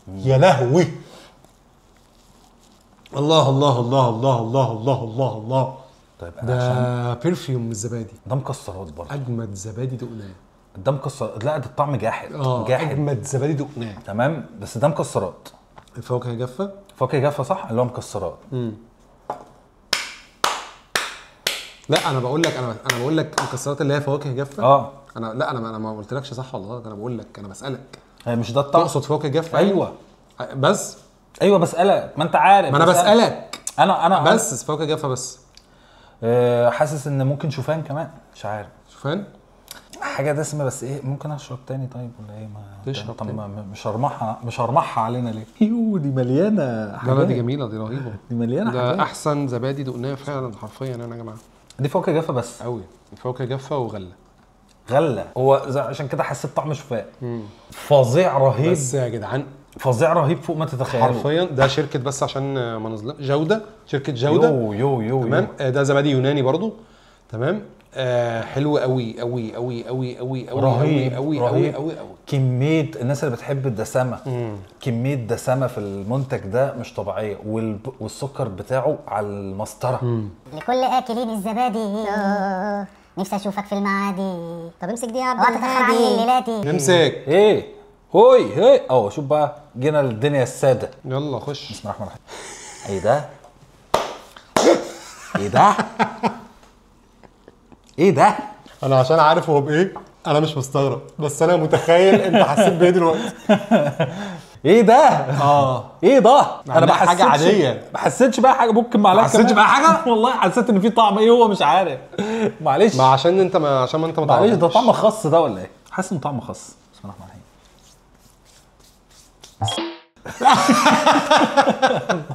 يا لهوي. الله الله الله الله الله الله الله الله. طيب ده برفيوم من الزبادي. ده مكسرات برضه. اجمد زبادي دقناه. ده مكسر، لا ده الطعم جاحد. جاحد. اجمد زبادي دقناه. تمام، بس ده مكسرات. الفواكه جافه. فواكه جافه صح، اللي هو مكسرات. لا انا بقول لك، انا بقول لك المكسرات اللي هي فواكه جافه. انا ما قلتلكش صح ولا غلط، انا بقول لك، انا بسالك. هي مش ده الطعم؟ تقصد فواكه جافه؟ ايوه بس. ايوه بسالك، ما انت عارف. ما انا بسالك. انا بس فواكه جافه بس. حاسس ان ممكن شوفان كمان، مش عارف. شوفان حاجه دسمه بس ايه، ممكن اشرب تاني طيب ولا ايه؟ ما تشرب طب تاني. مش هرمحها علينا ليه؟ دي مليانه حاجات. لا دي جميله، دي رهيبه، دي مليانه ده حاجات. احسن زبادي دقناه فعلا حرفيا انا يا جماعه. دي فواكه جافه بس قوي، فواكه جافه وغله. غله، هو عشان كده حسيت طعم شوفان. فظيع رهيب. بس يا جدعان فظيع رهيب فوق ما تتخيلوا. حرفيا ده شركه، بس عشان ما نظلم، جوده، شركه جوده. يو تمام. ده زبادي يوناني برضو. تمام. حلو قوي قوي قوي قوي قوي قوي رهيب قوي رهيب قوي قوي. كميه الناس اللي بتحب الدسامه، كميه دسامه في المنتج ده مش طبيعيه، والسكر بتاعه على المسطره. لكل اكلين الزبادي نفسي اشوفك في المعادي. طب امسك دي يا عبد الهادي الليلاتي. امسك. ايه هوي هي شوف بقى، جينا للدنيا الساده. يلا خش. بسم الله الرحمن الرحيم. ايه ده؟ ايه ده؟ ايه ده؟ انا عشان عارف هو بايه انا مش مستغرب، بس انا متخيل انت حسيت بايه دلوقتي. ايه ده؟ ايه ده؟ انا ما حاجه عاديه، ما حسيتش بقى حاجه. ممكن معلش ما حسيتش بقى حاجه. والله حسيت ان في طعم ايه هو مش عارف. معلش. ما عشان انت ما معلش، تعرفش. ده طعم خاص ده ولا ايه؟ حاسس انه طعم خاص. بسم الله الرحمن الرحيم.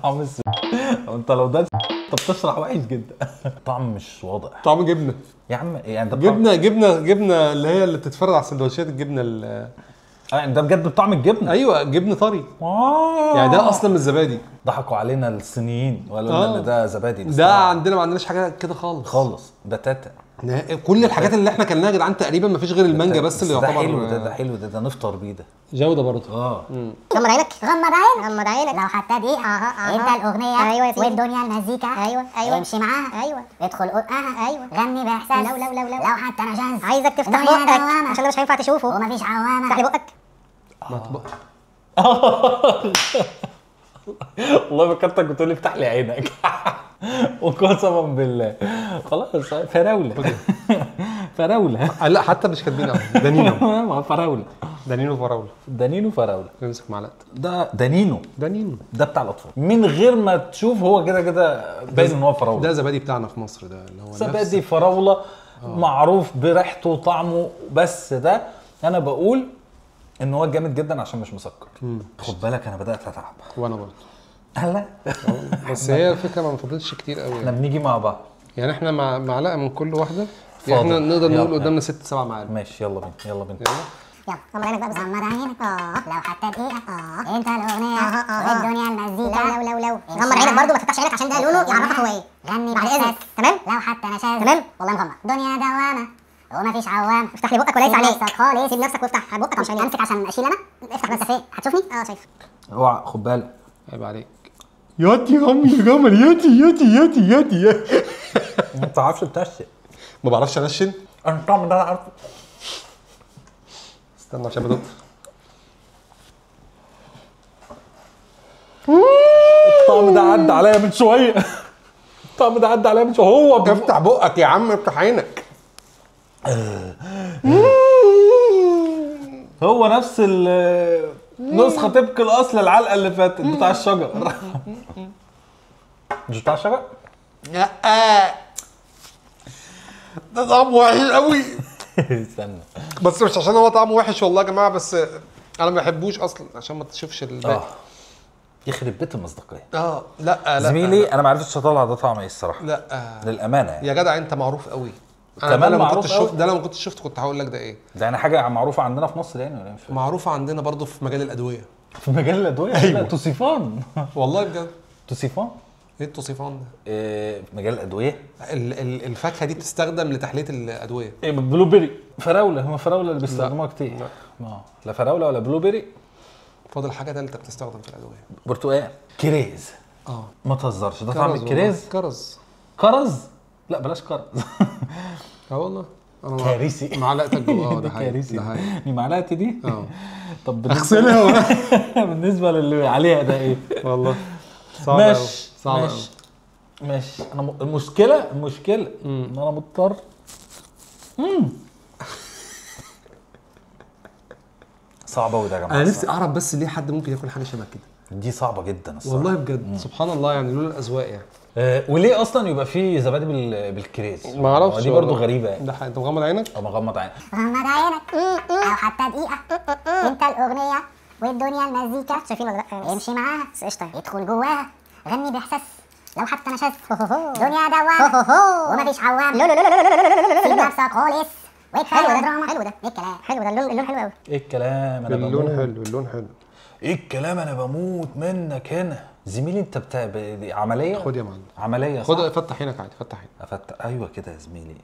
طعم انت لو ده انت بتشرح وحش جدا. طعم مش واضح. طعم جبنه يا عم يعني ده جبنه اللي هي اللي بتتفرد على السندوتشات، الجبنه ده بجد بطعم الجبنه. ايوه جبنه طري. يعني ده اصلا من الزبادي. ضحكوا علينا الصينيين وقالوا ان ده زبادي. ده عندنا ما عندناش حاجه كده خالص. ده تاتا. كل الحاجات اللي احنا كلناها يا جدعان تقريبا ما فيش غير المانجا بس اللي ده يعتبر حلو. ده حلو. ده نفطر بيه ده. جوده برضه. غمض عينك غمض عينك لو حتى دقيقة. انت الاغنية. ايوه يا سيدي. والدنيا المزيكا. ايوه امشي معاها. ايوه ادخل قطها. ايوه غني باحساس. لو حتى انا جاز. عايزك تفتح بقك عشان ده مش هينفع تشوفه ومفيش عوامة. افتح لي بقك. والله فكرتك بتقول لي افتح لي عينك. وقسما بالله خلاص فراوله. فراوله. لا حتى مش كاتبين دانينو. فراوله. دانينو فراوله. امسك معلقه. ده دانينو. ده بتاع الاطفال من غير ما تشوف، هو كده باين ان هو فراوله. ده زبادي بتاعنا في مصر، ده اللي هو زبادي فراوله. معروف بريحته وطعمه، بس ده انا بقول ان هو جامد جدا عشان مش مسكر. خد بالك انا بدات اتعب. وانا برضه. هلا. بس هي الفكره ما فضلتش كتير قوي. احنا بنيجي مع بعض يعني، احنا معلقه من كل واحده. يعني احنا نقدر نقول قدامنا 6-7 معالق. ماشي يلا بينا. يلا غمض عينك بقى. بس غمض عينك لو حتى دقيقة. انت الاغنية والدنيا المزيكا. لو غمض عينك برضه، ما تفتحش عينك عشان ده لونه يعرفك هو ايه. غني بعد اذنك. تمام. لو حتى انا شاذ. تمام والله مغمض. دنيا دوامة ومفيش عوام. افتح لي بقك وليس عليك خالص. سيب نفسك وافتح بقك عشان امسك عشان اشيل انا. افتح بس. فين هتشوفني؟ شايفك. اوعى خد بالك. عيب عليك. ياتي عمي يا جمل. ياتي. ما بتعرفش تنشن. ما بعرفش انشن. انا الطعم ده عارفه. استنى عشان بدوق. الطعم ده عدى عليا من شويه. هو افتح بقك يا عم، افتح عينك. هو نفس النسخه طبق الاصل العلقه اللي فاتت بتاع الشجر. مش بتاع الشجر؟ لا ده طعمه وحش قوي. استنى بس مش عشان هو طعمه وحش والله يا جماعه، بس انا ما بحبوش اصلا عشان ما تشوفش الباقي. يخرب بيت المصداقيه. لا زميلي انا ما عرفتش اطلع ده طعم ايه الصراحه. لا للامانه يعني. يا جدع انت معروف قوي. كمان لو ما معروف كنتش شفت ده، لو ما كنتش شفت كنت هقول لك ده ايه. ده يعني حاجه معروفه عندنا في مصر يعني ولا مش فاهم؟ معروفه عندنا برضو في مجال الادويه. في مجال الادويه؟ أيوة. توصيفان. والله بجد. توصيفان. ايه التوصيفان ده؟ مجال الادويه. الفاكهه دي بتستخدم لتحليه الادويه. بلو بيري، فراوله، هم فراوله اللي بيستخدموها كتير. لا فراوله ولا بلو بيري. فاضل حاجه ثالثه بتستخدم في الادويه. برتقال. كريز. ما تهزرش، ده طعم الكريز. كرز. لا بلاش كرز. والله كارثي. معلقتك جوه. ده كارثي. دي معلقتي دي. طب اغسلها. بالنسبه للي عليها ده ايه؟ والله صعب. ماشي. انا المشكله ان انا مضطر. صعبه قوي ده يا جماعه. انا نفسي اعرف بس ليه حد ممكن ياكل حاجه شبه كده. دي صعبه جدا الصراحه والله بجد. سبحان الله، يعني لولا الاذواق يعني. وليه اصلا يبقى في زبادي بالكريز؟ ما اعرفش. دي برضو غريبه يعني. ده حاجه. انت مغمض عينك؟ مغمض عينك. غمض عينك او حتى دقيقه. انت الاغنيه والدنيا المزيكا. شايفين ولا لا؟ امشي معاها قشطه، ادخل جواها، غني باحساس لو حتى نشاز. دنيا دوامه ومفيش عوام. سيب نفسك خالص وكفايه دراما. حلو ده. ايه الكلام؟ حلو ده. اللون حلو قوي. ايه الكلام؟ انا اللون حلو. اللون حلو. ايه الكلام؟ انا بموت منك هنا زميلي. انت بتاع عمليه. خد يا معلم عمليه. خد فتح عينك عادي. فتح عينك. افتح. ايوه كده يا زميلي.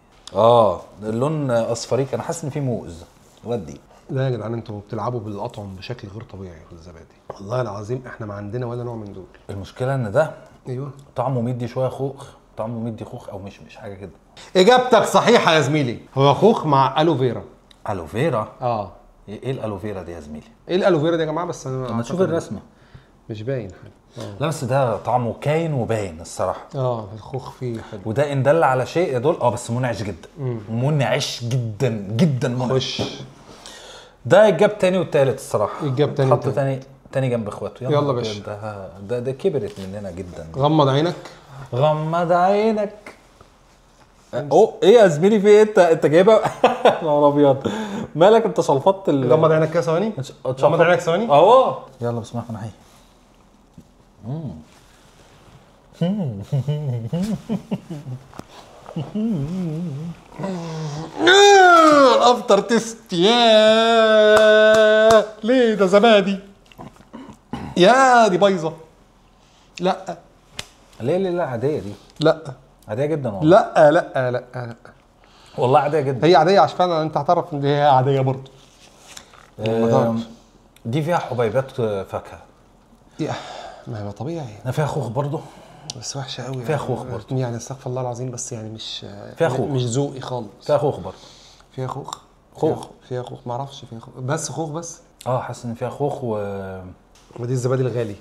اللون اصفريك. انا حاسس ان في موز. ودي لا يا جدعان، انتوا بتلعبوا بالاطعم بشكل غير طبيعي في الزبادي. والله العظيم احنا ما عندنا ولا نوع من دول. المشكله ان ده ايوه طعمه مدي شويه خوخ. طعمه مدي خوخ او مش حاجه كده. اجابتك صحيحه يا زميلي. هو خوخ مع الوفيرا. الوفيرا؟ ايه الالوفيرا دي يا زميلي؟ ايه الالوفيرا دي يا جماعه؟ بس انا لما تشوف الرسمه مش باين حاجه. لا بس ده طعمه كاين وباين الصراحه. الخوخ فيه حلو. وده ان دل على شيء يدل بس منعش جدا. منعش جدا جدا منعش. ده الجاب تاني والتالت الصراحه. الجاب تاني حط تاني جنب اخواته. يلا باشا. ده كبرت مننا جدا. غمض عينك. غمض عينك. ايه يا زميلي في ايه؟ انت جايبها. نهار ابيض، مالك انت؟ شلفطت غمض عينك كده ثواني. غمض عينك ثواني. يلا بسم الله الرحمن الرحيم. افتر تيست. يا ليه ده زبادي؟ يا دي بايظه. لا ليه عاديه دي. لا عاديه جدا والله. لا والله عاديه جدا. هي عاديه عشان فعلا انت هتعرف ان هي عاديه برضه. دي فيها حبيبات فاكهه. ما هو طبيعي. فيها خوخ برضه بس وحشه قوي. فيها خوخ برضه يعني استغفر الله العظيم، بس يعني مش فيها خوخ. مش ذوقي خالص. فيها خوخ برضه. فيها خوخ. فيها خوخ. ما اعرفش فيها خوخ. بس خوخ بس. حاسس ان فيها خوخ ودي الزبادي الغالي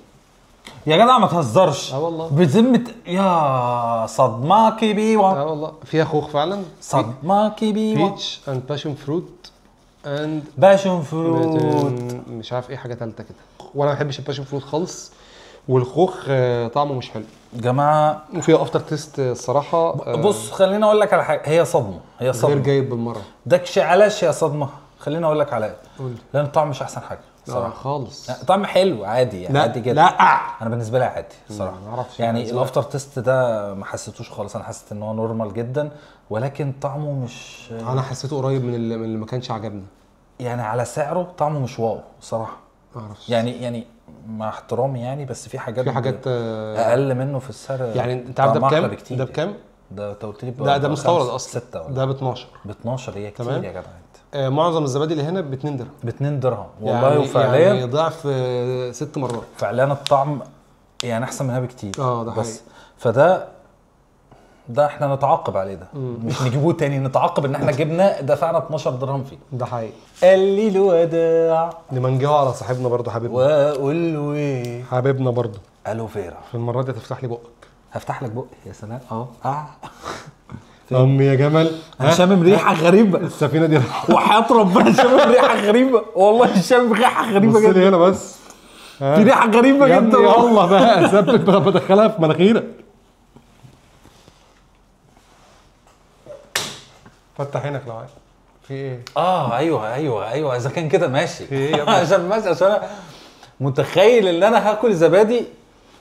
يا جدع. ما تهزرش. والله بذمه يا صدماكي بيوه. والله فيها خوخ فعلا. صدماكي بيوه. بيتش اند باشن فروت اند باشن فروت. مش عارف ايه حاجه ثالثه كده. وانا ما بحبش الباشن فروت خالص. والخوخ طعمه مش حلو جماعه. وفيها افتر تيست الصراحه. بص خليني اقول لك على حاجه. هي صدمه. غير جايب بالمره. داكش علاش يا صدمه. خليني اقول لك عليها. لان الطعم مش احسن حاجه صراحه. خالص. طعم حلو عادي يعني. عادي جدا. لا انا بالنسبه لي عادي الصراحه. ما اعرفش يعني الافتر تيست ده ما حسيتوش خالص. انا حسيت ان هو نورمال جدا، ولكن طعمه مش. انا حسيته قريب من اللي ما كانش عجبني. يعني على سعره طعمه مش واو صراحه. ما اعرفش. يعني مع احترامي يعني، بس في حاجات اقل منه في السعر. يعني انت عارف ده بكام؟ ده بكام؟ ده انت قلت لي ده مستورد اصلا. 6 ده ب 12. ب 12 هي كتير يا جدع. معظم الزبادي اللي هنا ب 2 درهم. ب 2 درهم والله. يعني وفعليا يعني ضعف 6 مرات. فعليا الطعم يعني احسن منها بكتير. ده بس حقيقي. فده احنا نتعاقب عليه. ده مش نجيبوه تاني. نتعاقب ان احنا جبنا دفعنا 12 درهم فيه. ده حقيقي. قال لي الوداع. نمنجهه على صاحبنا برضه حبيبنا. واقول له ايه؟ حبيبنا برضه. الوفيرا. في المره دي هتفتح لي بقك. هفتح لك بقي يا سلام. امي يا جمل. انا شامم ريحه غريبه. السفينه دي وحياه ربنا شامم ريحه غريبه. والله شامم ريحه غريبه جدا. بص لي هنا بس. في ريحه غريبه جدا. يلا بقى ثبت بقى بدخلها في مناخيرك. فتح عينك لو عايز. في ايه؟ ايوه اذا كان كده ماشي. في ايه يا ابني؟ عشان انا متخيل ان انا هاكل زبادي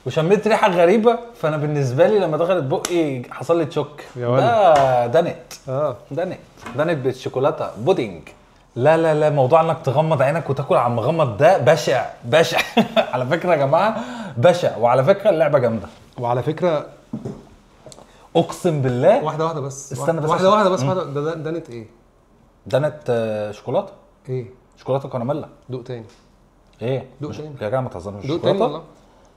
وشميت ريحه غريبه، فانا بالنسبه لي لما دخلت بقي حصل لي تشوك. ده دانت بالشوكولاته بودينج. لا موضوع انك تغمض عينك وتاكل على المغمض ده بشع. على فكره يا جماعه بشع. وعلى فكره اللعبه جامده وعلى فكره اقسم بالله واحده بس استنى بس واحده بس ده دانت ايه؟ دانت شوكولاته. ايه؟ شوكولاته كراميلا. دوق تاني. ايه؟ دوق تاني يا جماعه ما تهزرش. دوق تاني والله.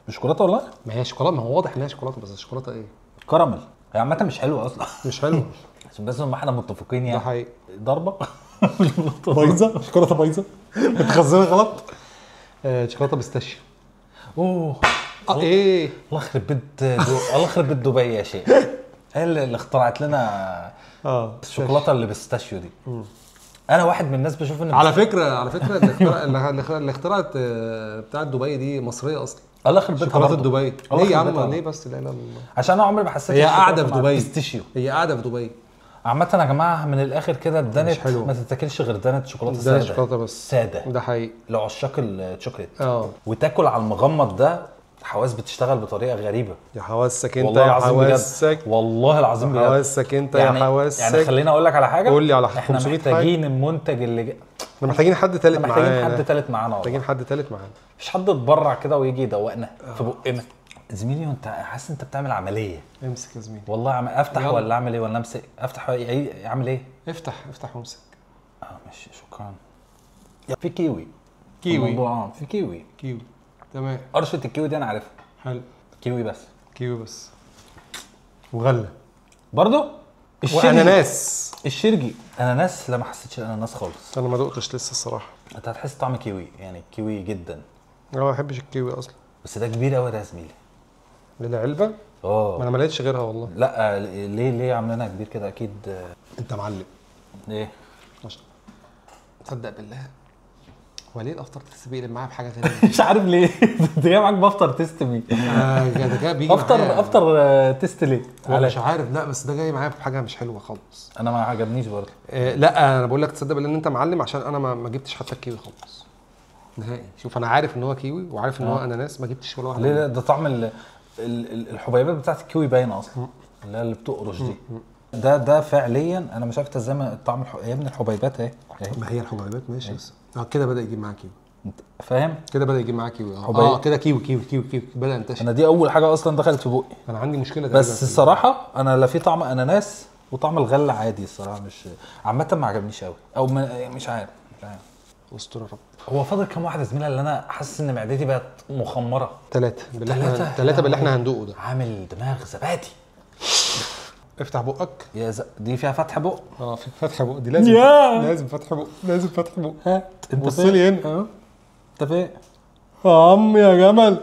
مش شوكولاته والله. ما هي شوكولاته، ما هو واضح انها شوكولاته، بس الشوكولاته ايه؟ كراميل. هي عامه مش حلوه اصلا. مش حلو. عشان بس ما احنا متفقين يعني. ده حقيقي. ضربه بايظه، شوكولاته بايظه متخزنه غلط. شوكولاته بيستاشيو. اوه ايه؟ الله يخرب بيت الله يخرب بيت دبي يا شيخ. هي اللي اخترعت لنا الشوكولاته اللي بيستاشيو دي. انا واحد من الناس بشوف ان على فكره اللي اخترعت بتاعه دبي دي مصريه اصلا. الله يخرب بيتها شوكولاته دبي. ليه يا عم؟ ليه بس؟ لا لا عشان انا عمري ما حسيت هي قاعده في دبي. بيستاشيو. هي قاعده في دبي. عامة يا جماعة من الآخر كده الدانت ما تتاكلش غير دانت شوكولاتة سادة. دانت شوكولاتة بس سادة. ده حقيقي. لعشاق الشوكليت. وتاكل على المغمض ده الحواس بتشتغل بطريقة غريبة. يا حواسك انت يا حواسك. والله العظيم بجد. حواسك انت يا حواسك. يعني خليني اقول لك على حاجة. قول لي على 500 احنا محتاجين المنتج اللي احنا محتاجين حد تالت معانا. محتاجين حد تالت معانا. مفيش حد يتبرع كده ويجي يدوقنا في بقنا. زميلي وانت حاسس انت بتعمل عمليه. امسك يا زميلي. والله افتح يلا. ولا اعمل ايه ولا امسك؟ افتح اعمل ايه؟ افتح وامسك. ماشي شكرا. في كيوي في كيوي تمام. قرشة الكيوي دي انا عارفها. حلو. كيوي بس وغله برضو. واناناس. الشرجي اناناس. لا ما حسيتش الاناناس خالص. انا ما دقتش لسه الصراحه. انت هتحس طعم كيوي يعني كيوي جدا. انا ما بحبش الكيوي اصلا. بس ده كبير قوي ده يا زميلي. للعلبه؟ ما انا ما لقيتش غيرها والله. لا ليه عاملينها كبير كده اكيد. انت معلم. ايه؟ تصدق بالله هو ليه الافتر تيست بيقلب معايا بحاجه غريبه؟ مش عارف ليه. انت جاي معاك بافتر تيست مين؟ ده جاي بيجي افتر تيست ليه؟ مش عارف. لا بس ده جاي معايا بحاجه مش حلوه خالص. انا ما عجبنيش برضه. لا انا بقول لك تصدق بالله ان انت معلم عشان انا ما جبتش حتى الكيوي خالص نهائي. شوف انا عارف ان هو كيوي وعارف ان هو اناناس، ما جبتش ولا واحده. ليه؟ ده طعم الحبيبات بتاعت الكيوي باينه اصلا اللي بتقرش دي. ده فعليا انا مش عارف ازاي الطعم يا ابني الحبيبات اهي. ما هي الحبيبات ماشي بس كده بدا يجيب معاك كيوي. انت فاهم؟ كده بدا يجيب معاك كيوي. كده كيوي بدا ينتشر. انا دي اول حاجه اصلا دخلت في بقي. انا عندي مشكله بس الصراحه انا لا في طعم اناناس وطعم الغل عادي الصراحه. مش عامه ما عجبنيش قوي او مش عارف اسطوره رب. هو فاضل كام واحده زميله اللي انا حاسس ان معدتي بقت مخمره؟ 3 باللي احنا هندوقه ده. عامل دماغ زبادي. افتح بقك. دي فيها فتح بق. في فتح بق. دي لازم فتح بق. هات انت بص لي هنا. انت فين يا عم يا جمل؟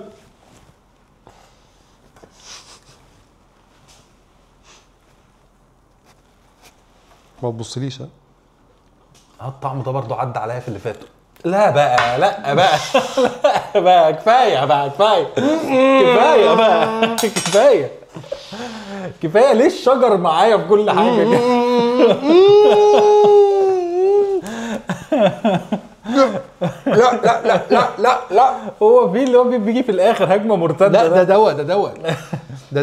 ما تبصليش. الطعم ده برضو عدى عليا في اللي فاتوا. لا بقى كفايه بقى كفايه ليه الشجر معايا في كل حاجه كده. لا هو في اللي هو بيجي في الاخر هجمه مرتده. لا ده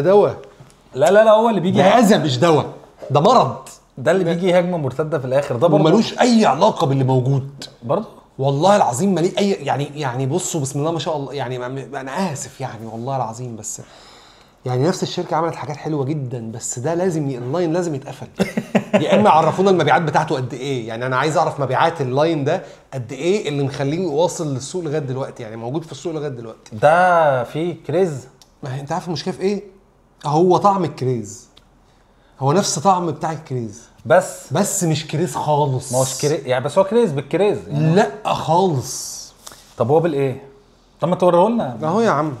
دواء. لا هو اللي بيجي. ده اذى مش دواء، ده مرض. ده اللي بيجي هجمه مرتده في الاخر ده برضه ملوش اي علاقه باللي موجود برضه. والله العظيم مالي اي يعني بصوا بسم الله ما شاء الله. يعني انا اسف يعني والله العظيم، بس يعني نفس الشركه عملت حاجات حلوه جدا، بس ده لازم اللاين لازم يتقفل. يا اما عرفونا المبيعات بتاعته قد ايه. يعني انا عايز اعرف مبيعات اللاين ده قد ايه اللي مخليه واصل للسوق لغايه دلوقتي، يعني موجود في السوق لغايه دلوقتي. ده في كريز. ما انت عارف المشكله في ايه؟ هو طعم الكريز، هو نفس طعم بتاع الكريز بس مش كريز خالص. ما هوش كريز يعني، بس هو كريز بالكريز يعني. لا خالص. طب هو بالايه؟ طب ما توريه لنا اهو يا عم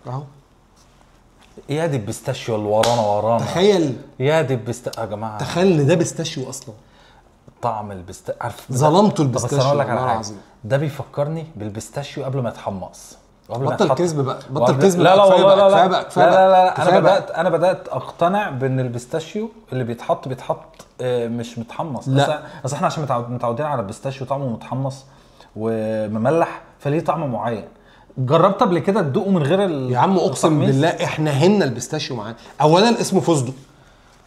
اهو. يا دي البيستاشيو اللي ورانا تخيل. يا دي يا جماعه تخيل ان ده بيستاشيو اصلا. طعم عارف ظلمته البيستاشيو. بس انا اقول لك على حاجه، ده بيفكرني بالبيستاشيو قبل ما يتحمص. بطل كذب بقى. لا والله لا انا بدات اقتنع بان البيستاشيو اللي بيتحط مش متحمص. اصل احنا عشان متعودين على البيستاشيو طعمه متحمص ومملح، فليه طعم معين. جربت قبل كده تدوقه من غير يا عم اقسم بالله احنا هنا البيستاشيو معانا. اولا اسمه فستق،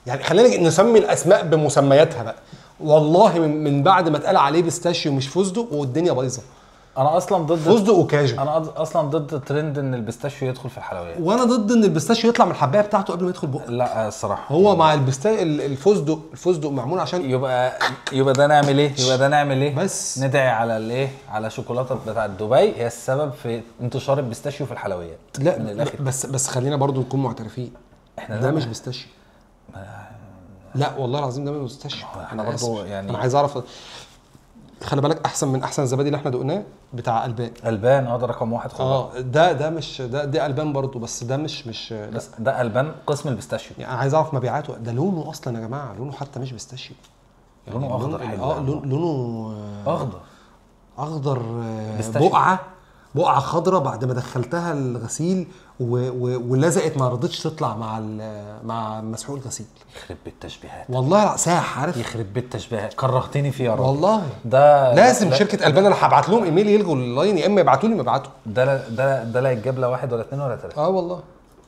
يعني خلينا نسمي الاسماء بمسمياتها بقى. والله من بعد ما اتقال عليه بيستاشيو مش فستق والدنيا بايظه. انا اصلا ضد فستق وكاجو. انا اصلا ضد ترند ان البيستاشيو يدخل في الحلويات. وانا ضد ان البيستاشيو يطلع من الحبايه بتاعته قبل ما يدخل بقك. لا الصراحه هو مع الفستق معمول عشان يبقى ده نعمل ايه بس ندعي على الايه، على شوكولاته بتاعه دبي هي السبب في انتشار البيستاشيو في الحلويات. لا بس خلينا برضو نكون معترفين، احنا ده مش بيستاشيو. لا والله العظيم ده مش بيستاشيو. احنا برضو يعني انا عايز اعرف، خلي بالك احسن من احسن الزبادي اللي احنا دقناه بتاع البان. ده رقم 1 خالص. ده مش ده البان برضو، بس ده مش بس ده البان قسم البيستاشيو. يعني انا عايز اعرف مبيعاته. ده لونه اصلا يا جماعه، لونه حتى مش بيستاشيو، يعني لونه اخضر حلو. لونه اخضر بقعه خضراء بعد ما دخلتها الغسيل ولزقت ما رضتش تطلع مع مسحوق الغسيل. يخرب بيت التشبيهات والله ساح، عارف؟ يخرب بيت التشبيهات، كرهتني فيه يا رب. والله ده لازم شركه البان انا هبعت لهم ايميل يلغوا اللاين، يا اما يبعتوا لي ما يبعتوا. ده لا يتجاب لا 1 ولا 2 ولا 3. والله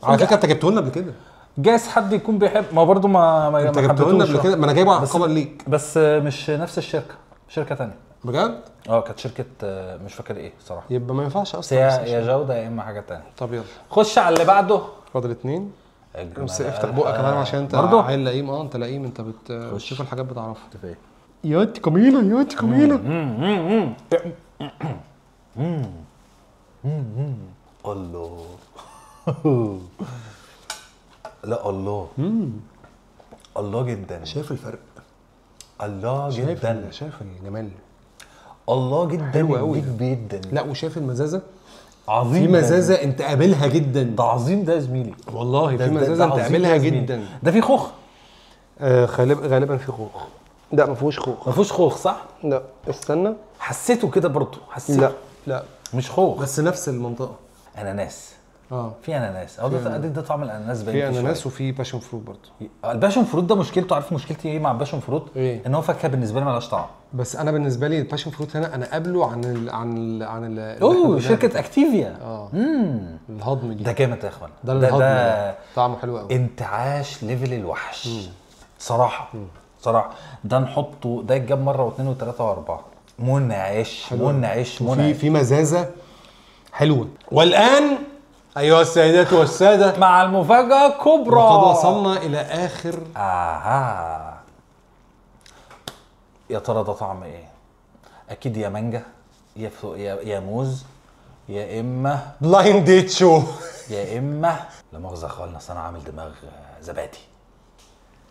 على فكره انت جبته لنا قبل كده. جايز حد يكون بيحب، ما برضو ما انت جبته لنا قبل كده، ما انا جايبه على الخبر ليك. بس مش نفس الشركه، شركه ثانيه بجد. كانت شركه مش فاكر ايه صراحه. يبقى ما ينفعش اصلا، يا جوده يا اما حاجه ثانيه. طب يلا خش على اللي بعده. فاضل 2. بس افتح بقك كمان عشان انت عيل لئيم. انت لئيم، انت بتشوف الحاجات بتعرفها. يا انت كميله الله لا الله جدا. شايف الفرق؟ الله جدا. شايف الجمال؟ الله جدا جدا. لا وشايف المزازه؟ عظيم. في مزازه انت قابلها جدا. ده عظيم ده يا زميلي والله. في مزازه انت قابلها جدا. ده في خوخ. غالبا في خوخ. لا ما فيهوش خوخ. صح؟ لا استنى، حسيته كده برضه. حسيته. لا مش خوخ، بس نفس المنطقه. اناناس. في اناناس. ده طعم الاناناس باين. في اناناس وفي باشن فروت برضه. الباشن فروت ده مشكلته، عارف مشكلتي ايه مع الباشن فروت؟ إيه؟ ان هو فاكهه بالنسبه لي مالهاش طعم. بس انا بالنسبه لي الباشن فروت هنا انا قابله عن شركه اكتيفيا. الهضم دي. ده جامد يا اخوان. ده طعمه حلو قوي. انتعاش ليفل الوحش. صراحه ده نحطه، ده يتجاب مره واثنين وثلاثه واربعه. منعش. في مزازه حلوه. والان ايها السيدات والساده، مع المفاجاه كبرى، وقد وصلنا الى اخر. يا ترى ده طعم ايه؟ اكيد يا مانجا يا موز، يا اما بلايند ديت شو، يا اما لا مؤاخذه يا اخوانا، انا عامل دماغ زبادي.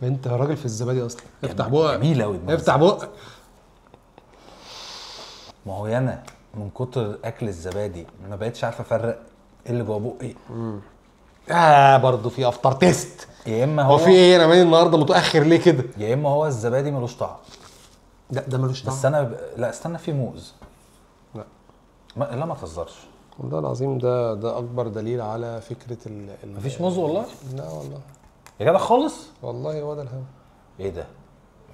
انت راجل في الزبادي اصلا. افتح بقك. جميل قوي. افتح بقك. ما هو انا من كتر اكل الزبادي ما بقتش عارف افرق ايه اللي جوه بقي. برضه في افتر تيست. يا اما هو في ايه، انا مالي النهارده متاخر ليه كده؟ يا اما هو الزبادي ملوش طعم. لا ده ملوش طعم. بس لا استنى، في موز. لا ما تهزرش والله العظيم. ده اكبر دليل على فكره مفيش موز والله. لا والله يا جدع خالص. والله هو ده الهوا. ايه ده؟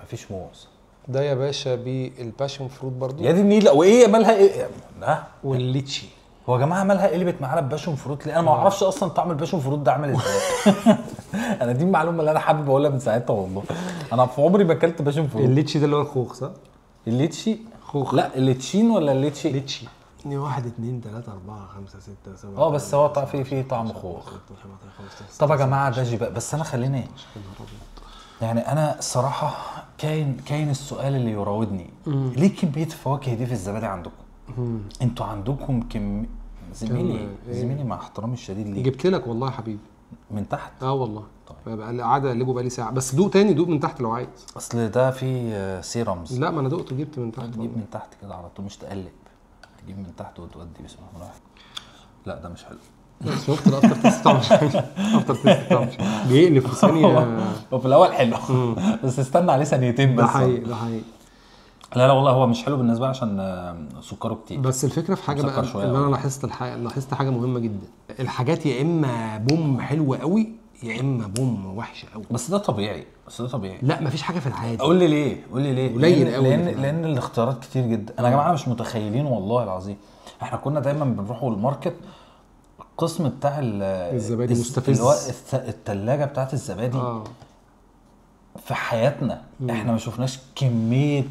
مفيش موز. ده يا باشا بالباشن فروت برضو. يا دي النيله. وايه مالها ايه؟ والليتشي. هو يا جماعه مالها قلبت معانا بباشن فروت ليه؟ انا ما اعرفش اصلا طعم الباشن فروت ده عامل ازاي. انا دي المعلومه اللي انا حابب اقولها من ساعتها والله. انا في عمري ما اكلت باشن فروت. الليتشي ده اللي هو الخوخ صح؟ الليتشي خوخ. لا الليتشين ولا الليتشي؟ ليتشي. 1 2 3 4 5 6 7. بس هو فيه طعم خوخ. طب يا جماعه ده جبال. بس انا خليني يعني انا الصراحه كاين السؤال اللي يراودني. ليه كميه الفواكه دي في الزبادي عندكم؟ انتوا عندكم زميلي مع احترامي الشديد ليه، جبت لك والله يا حبيبي من تحت. والله. طيب بقى قاعد اقلبه بقى لي ساعه. بس دوق تاني، دوق من تحت لو عايز. اصل ده فيه سيرمز. لا ما انا دقته جبت من تحت. تجيب من تحت كده على طول، مش تقلب، تجيب من تحت وتودي. بسم الله الرحمن الرحيم. لا ده مش حلو. شفت الافتر تيست طعم مش حلو. افتر تيست طعم مش حلو، بيقلب في ثانيه. هو في الاول حلو بس استنى عليه ثانيتين بس. ده حقيقي. لا والله هو مش حلو بالنسبه لي عشان سكره كتير. بس الفكره في حاجه بقى اللي انا لاحظت حاجه مهمه جدا. الحاجات يا اما بوم حلوه قوي يا اما بوم وحشه قوي. بس ده طبيعي. لا مفيش حاجه في العادي. قول لي ليه قليل قوي. لان الاختيارات كتير جدا. انا يا جماعه مش متخيلين والله العظيم. احنا كنا دايما بنروحوا الماركت، القسم بتاع الزبادي مستفز، اللي هو الثلاجه بتاعت الزبادي. في حياتنا احنا ما شفناش كميه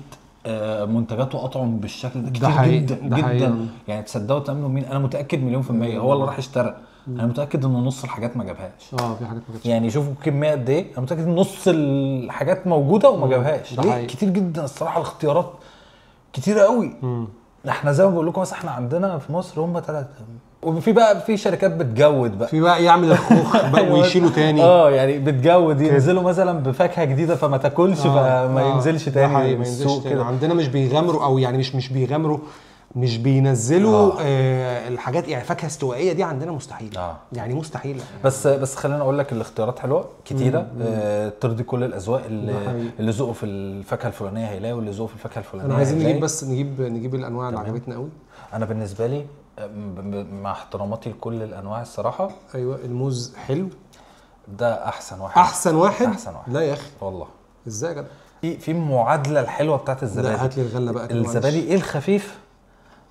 منتجاته اطعم بالشكل ده كتير حقيقي. جدا ده جدا حقيقي. يعني تصدقوا تامنوا مين؟ انا متاكد مليون في الميه هو اللي راح اشترى. انا متاكد ان نص الحاجات ما جابهاش. في حاجات ما كانتش. يعني شوفوا كميه قد ايه، انا متاكد ان نص الحاجات موجوده وما جابهاش. ده ليه؟ حقيقي. كتير جدا الصراحه، الاختيارات كتيره قوي. احنا زي ما بقول لكم مثلا احنا عندنا في مصر هم 3، وفي بقى في شركات بتجود بقى، في بقى يعمل الخوخ بقى ويشيلوا تاني. يعني بتجود ينزلوا مثلا بفاكهه جديده فما تاكلش فما ينزلش تاني ما ينزلش كده. عندنا مش بيغامروا، او يعني مش بيغامروا، مش بينزلوا الحاجات يعني فاكهه استوائيه دي عندنا مستحيل. يعني مستحيل. بس خلينا اقول لك الاختيارات حلوه كتيره، ترضي كل الاذواق. اللي ذوقه في الفاكهه الفلانيه هيلاقي، واللي ذوقه في الفاكهه الفلانيه انا عايزين نجيب بس نجيب الانواع اللي عجبتنا قوي. انا بالنسبه لي مع احتراماتي لكل الانواع الصراحه، ايوه الموز حلو، ده احسن واحد. احسن واحد. لا يا اخي والله ازاي يا جدع؟ في معادله الحلوه بتاعت الزبادي. لا هات لي الغله بقى. الزبادي ايه الخفيف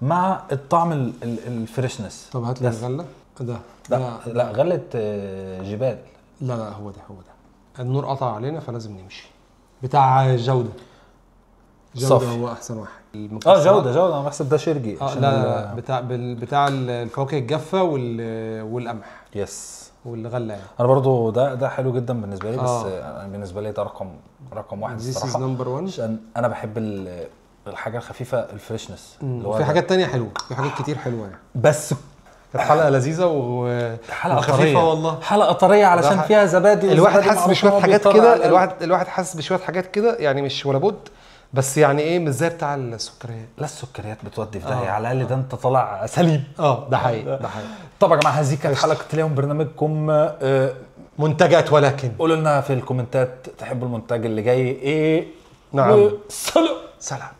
مع الطعم الفريشنس. طب هات لي الغله ده. لا غله جبال. لا هو ده النور قطع علينا فلازم نمشي. بتاع جوده هو احسن واحد. جوده انا بحسب ده شرقي. لا بتاع الفواكه الجافه والقمح. يس. والغله يعني. انا برضو ده حلو جدا بالنسبه لي. بس انا بالنسبه لي ده رقم واحد الصراحه. This is number one. عشان انا بحب الحاجه الخفيفه الفريشنس. في حاجات تانية حلوه، في حاجات كتير حلوه يعني. بس كانت حلقه لذيذه حلقه خفيفه والله. حلقه طريه علشان فيها زبادي. الواحد حاسس بشويه حاجات كده. الواحد حاسس بشويه حاجات كده يعني مش ولا بد، بس يعني ايه مش زي بتاع السكريات. لا السكريات بتودي في داهيه. على الاقل ده انت طالع سليم. ده حقيقي. طبعا يا جماعه هذه كانت حلقه اليوم برنامجكم منتجات ولكن. قولوا لنا في الكومنتات تحبوا المنتج اللي جاي ايه. نعم. سلام.